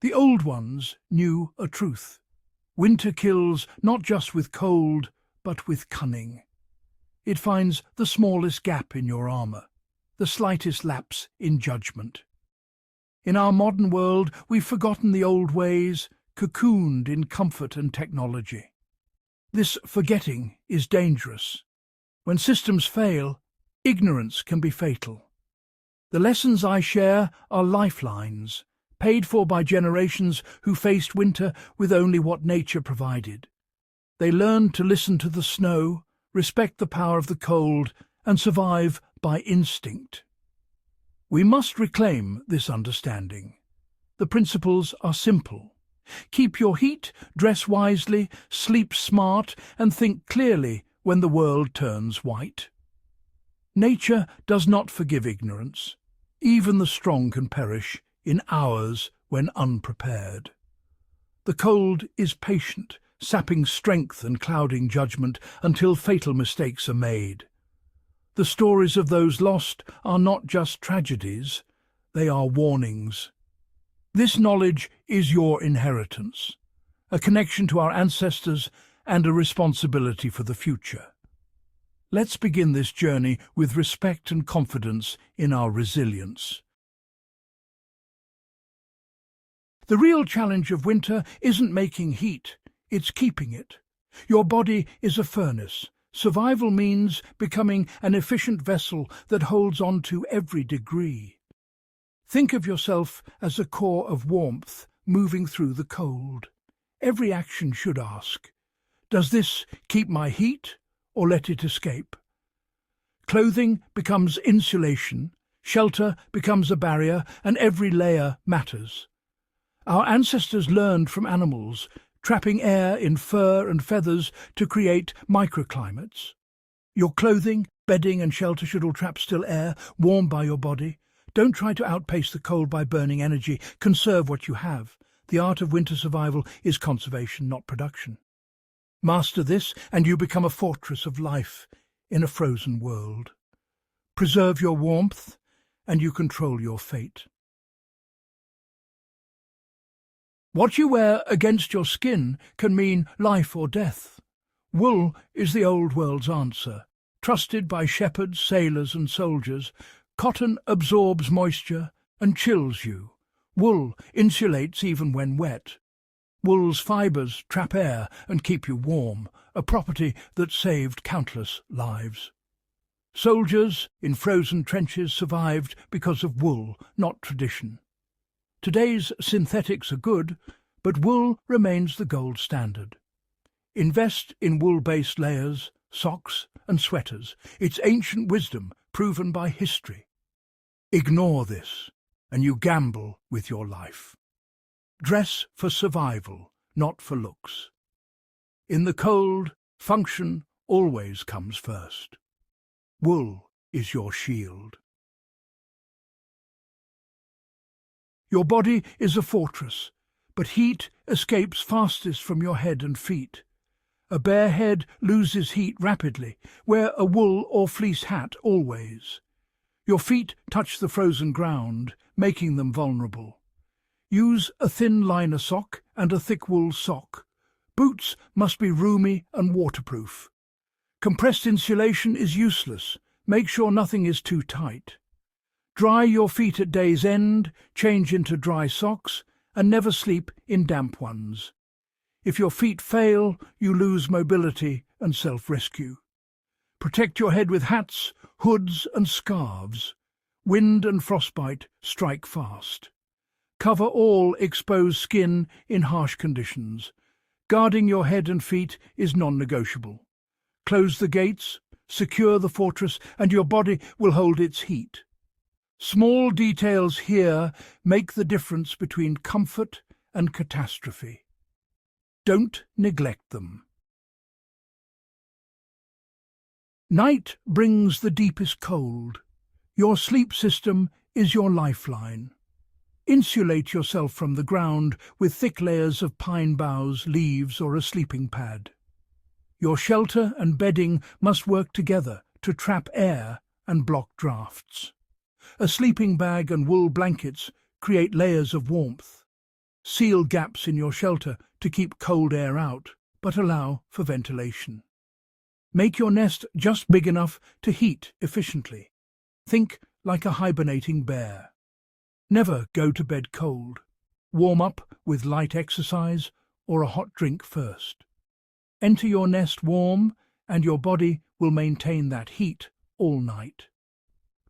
The old ones knew a truth. Winter kills not just with cold, but with cunning. It finds the smallest gap in your armour, the slightest lapse in judgment. In our modern world, we've forgotten the old ways, cocooned in comfort and technology. This forgetting is dangerous. When systems fail, ignorance can be fatal. The lessons I share are lifelines, paid for by generations who faced winter with only what nature provided. They learned to listen to the snow, respect the power of the cold, and survive by instinct. We must reclaim this understanding. The principles are simple. Keep your heat, dress wisely, sleep smart, and think clearly when the world turns white. Nature does not forgive ignorance. Even the strong can perish in hours when unprepared. The cold is patient, sapping strength and clouding judgment until fatal mistakes are made. The stories of those lost are not just tragedies, they are warnings. This knowledge is your inheritance, a connection to our ancestors and a responsibility for the future. Let's begin this journey with respect and confidence in our resilience. The real challenge of winter isn't making heat, it's keeping it. Your body is a furnace. Survival means becoming an efficient vessel that holds on to every degree. Think of yourself as a core of warmth moving through the cold. Every action should ask, does this keep my heat or let it escape? Clothing becomes insulation, shelter becomes a barrier, and every layer matters. Our ancestors learned from animals, trapping air in fur and feathers to create microclimates. Your clothing, bedding and shelter should all trap still air, warmed by your body. Don't try to outpace the cold by burning energy. Conserve what you have. The art of winter survival is conservation, not production. Master this, and you become a fortress of life in a frozen world. Preserve your warmth, and you control your fate. What you wear against your skin can mean life or death. Wool is the old world's answer. Trusted by shepherds, sailors and soldiers, cotton absorbs moisture and chills you. Wool insulates even when wet. Wool's fibres trap air and keep you warm, a property that saved countless lives. Soldiers in frozen trenches survived because of wool, not tradition. Today's synthetics are good, but wool remains the gold standard. Invest in wool-based layers, socks and sweaters. It's ancient wisdom proven by history. Ignore this, and you gamble with your life. Dress for survival, not for looks. In the cold, function always comes first. Wool is your shield. Your body is a fortress, but heat escapes fastest from your head and feet. A bare head loses heat rapidly. Wear a wool or fleece hat always. Your feet touch the frozen ground, making them vulnerable. Use a thin liner sock and a thick wool sock. Boots must be roomy and waterproof. Compressed insulation is useless. Make sure nothing is too tight. Dry your feet at day's end, change into dry socks, and never sleep in damp ones. If your feet fail, you lose mobility and self-rescue. Protect your head with hats, hoods and scarves. Wind and frostbite strike fast. Cover all exposed skin in harsh conditions. Guarding your head and feet is non-negotiable. Close the gates, secure the fortress, and your body will hold its heat. Small details here make the difference between comfort and catastrophe. Don't neglect them. Night brings the deepest cold. Your sleep system is your lifeline. Insulate yourself from the ground with thick layers of pine boughs, leaves, or a sleeping pad. Your shelter and bedding must work together to trap air and block drafts. A sleeping bag and wool blankets create layers of warmth. Seal gaps in your shelter to keep cold air out, but allow for ventilation. Make your nest just big enough to heat efficiently. Think like a hibernating bear. Never go to bed cold. Warm up with light exercise or a hot drink first. Enter your nest warm, and your body will maintain that heat all night.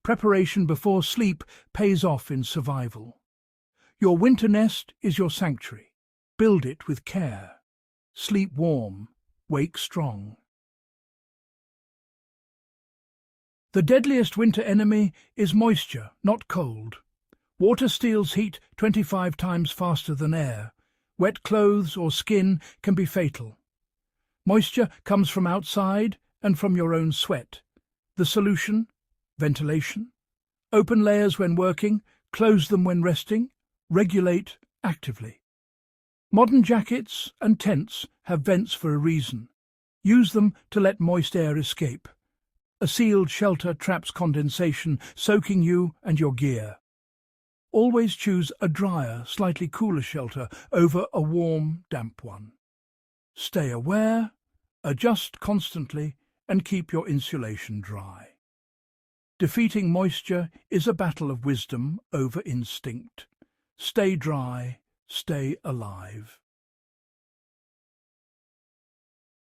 Preparation before sleep pays off in survival. Your winter nest is your sanctuary. Build it with care. Sleep warm, wake strong. The deadliest winter enemy is moisture, not cold. Water steals heat 25 times faster than air. Wet clothes or skin can be fatal. Moisture comes from outside and from your own sweat. The solution? Ventilation. Open layers when working, close them when resting, regulate actively. Modern jackets and tents have vents for a reason. Use them to let moist air escape. A sealed shelter traps condensation, soaking you and your gear. Always choose a drier, slightly cooler shelter over a warm, damp one. Stay aware, adjust constantly, and keep your insulation dry. Defeating moisture is a battle of wisdom over instinct. Stay dry, stay alive.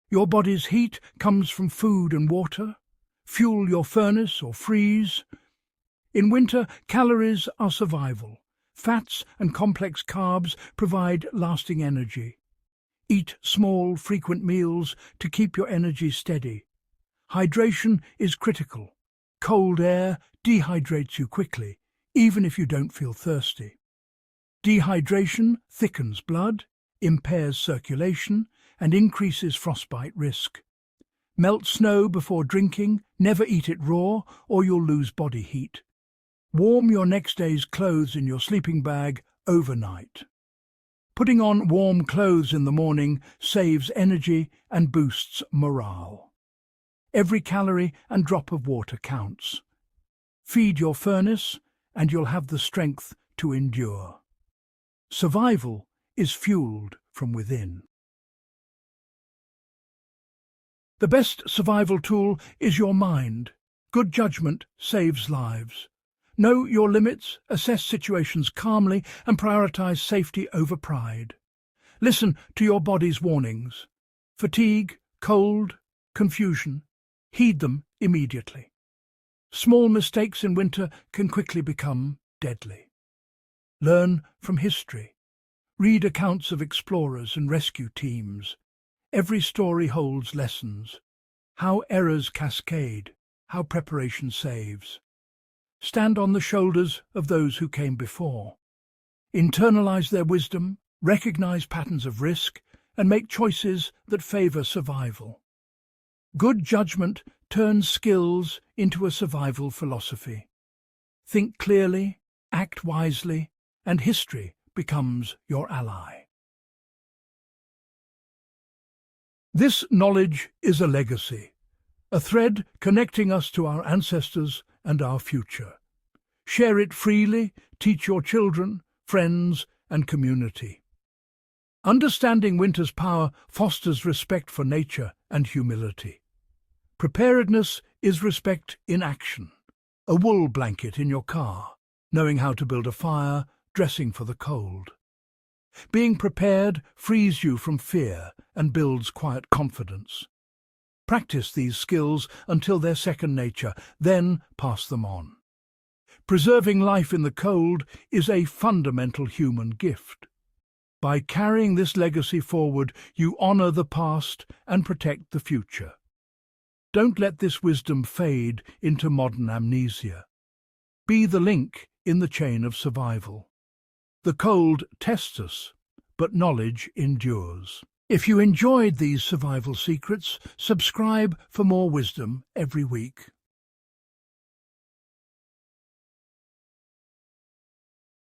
Your body's heat comes from food and water. Fuel your furnace or freeze. In winter, calories are survival. Fats and complex carbs provide lasting energy. Eat small, frequent meals to keep your energy steady. Hydration is critical. Cold air dehydrates you quickly, even if you don't feel thirsty. Dehydration thickens blood, impairs circulation, and increases frostbite risk. Melt snow before drinking, never eat it raw, or you'll lose body heat. Warm your next day's clothes in your sleeping bag overnight. Putting on warm clothes in the morning saves energy and boosts morale. Every calorie and drop of water counts. Feed your furnace, and you'll have the strength to endure. Survival is fueled from within. The best survival tool is your mind. Good judgment saves lives. Know your limits, assess situations calmly, and prioritize safety over pride. Listen to your body's warnings. Fatigue, cold, confusion. Heed them immediately. Small mistakes in winter can quickly become deadly. Learn from history. Read accounts of explorers and rescue teams. Every story holds lessons. How errors cascade, how preparation saves. Stand on the shoulders of those who came before. Internalize their wisdom, recognize patterns of risk, and make choices that favor survival. Good judgment turns skills into a survival philosophy. Think clearly, act wisely, and history becomes your ally. This knowledge is a legacy, a thread connecting us to our ancestors and our future. Share it freely, teach your children, friends, and community. Understanding winter's power fosters respect for nature and humility. Preparedness is respect in action. A wool blanket in your car, knowing how to build a fire, dressing for the cold. Being prepared frees you from fear and builds quiet confidence. Practice these skills until they're second nature, then pass them on. Preserving life in the cold is a fundamental human gift. By carrying this legacy forward, you honor the past and protect the future. Don't let this wisdom fade into modern amnesia. Be the link in the chain of survival. The cold tests us, but knowledge endures. If you enjoyed these survival secrets, subscribe for more wisdom every week.